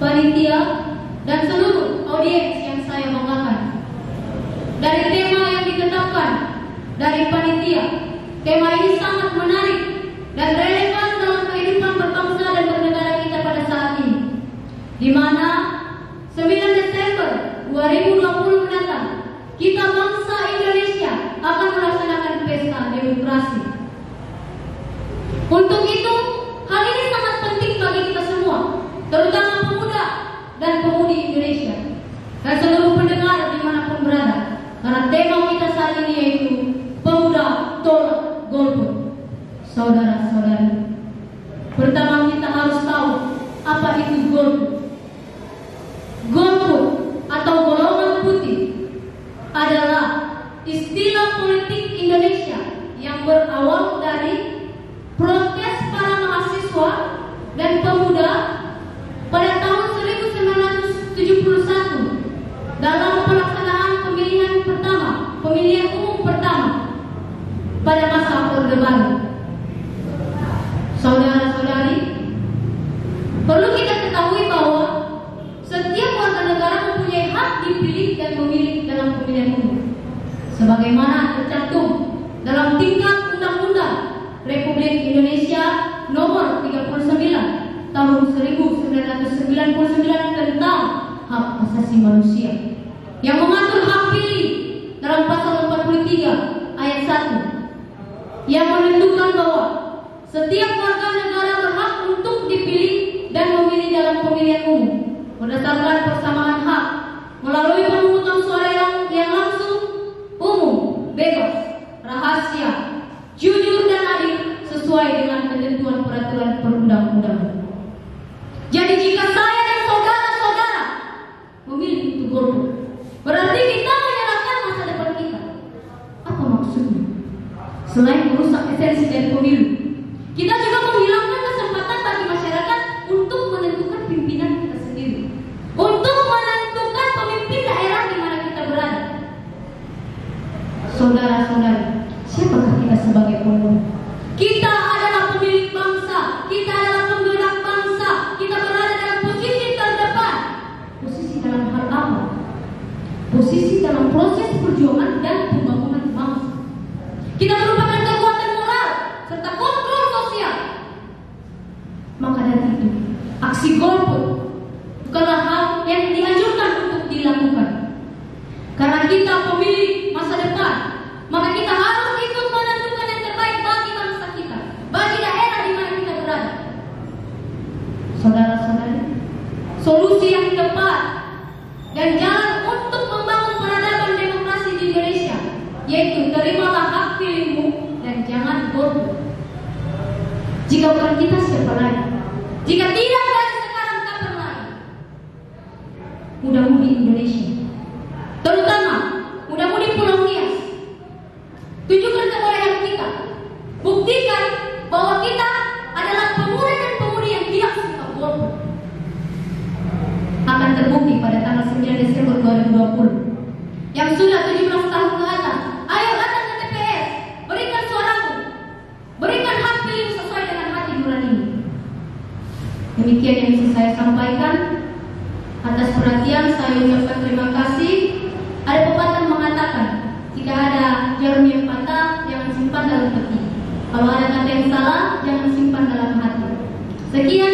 panitia, dan seluruh audiens yang saya banggakan. Dari tema yang ditetapkan dari panitia, tema ini sangat menarik dan relevan dalam kehidupan berbangsa dan bernegara kita pada saat ini, di mana 9 Desember 2020 mendatang, kita bangsa Indonesia akan melaksanakan pesta demokrasi. Untuk itu, hal ini sangat penting bagi kita semua, terutama pemuda dan pemudi Indonesia dan seluruh pendengar dimanapun berada, karena tema kita saat ini yaitu pemuda tolak golput. Saudara-saudari, pertama kita harus tahu apa itu golput. Golput atau golongan putih adalah istilah politik Indonesia yang berawal dari protes para mahasiswa dan pemuda pada tahun 1971 dalam pelaksanaan pemilihan umum pertama pada masa Orde Baru. Saudara-saudari, perlu kita ketahui bahwa setiap warga negara mempunyai hak dipilih dan memilih dalam pemilihan umum, sebagaimana tercantum dalam tingkat Undang-Undang Republik Indonesia Nomor 39 Tahun 1999 tentang Hak Asasi Manusia, yang mengatur hak pilih dalam pasal 43 ayat 1, yang menentukan bahwa setiap warga negara berhak untuk dipilih dan memilih dalam pemilihan umum berdasarkan persamaan hak melalui pemungutan suara yang langsung, umum, bebas, rahasia, jujur dan adil sesuai dengan ketentuan peraturan perundang-undangan. Jadi jika saya dan saudara-saudara memilih untuk golput, berarti kita menyalahkan masa depan kita. Apa maksudnya? Selain merusak esensi dari pemilu, kita juga menghilangkan kesempatan bagi masyarakat untuk menentukan pimpinan kita sendiri, untuk menentukan pemimpin daerah di mana kita berada. Saudara-saudari, siapakah kita sebagai pemuda? Kita adalah pemilik bangsa, kita adalah penggerak bangsa, kita berada dalam posisi terdepan. Posisi dalam hal apa? Posisi dalam proses perjuangan dan pembangunan bangsa. Kita merupakan kekuatan moral serta kontrol sosial. Maka dari itu, aksi golput bukanlah hal yang dianjurkan untuk dilakukan. Karena kita pemilik masa depan, maka kita harus ikut menentukan yang terbaik bagi bangsa kita, bagi daerah di mana kita berada. Saudara-saudari, solusi yang tepat dan jalan untuk membangun peradaban demokrasi di Indonesia yaitu terimalah hak pilihmu dan jangan golput. Jika bukan kita, siapa lagi? Jika tidak dari sekarang, kapan lagi? Muda-mudi Indonesia, terutama muda-mudi Pulau Nias, tunjukkan kebolehan kita, buktikan bahwa kita adalah pemuda dan pemudi yang tidak suka golput. Akan terbukti pada tanggal 9 Desember 2020 yang sudah 17 tahun ke atas. Ayo datang ke TPS, berikan suaramu, berikan hak pilih sesuai dengan hati nurani. Demikian yang bisa saya sampaikan. Atas perhatian saya ucapkan terima kasih. Ada pepatah mengatakan, jika ada jarum yang patah, jangan simpan dalam peti. Kalau ada kata yang salah, jangan simpan dalam hati. Sekian.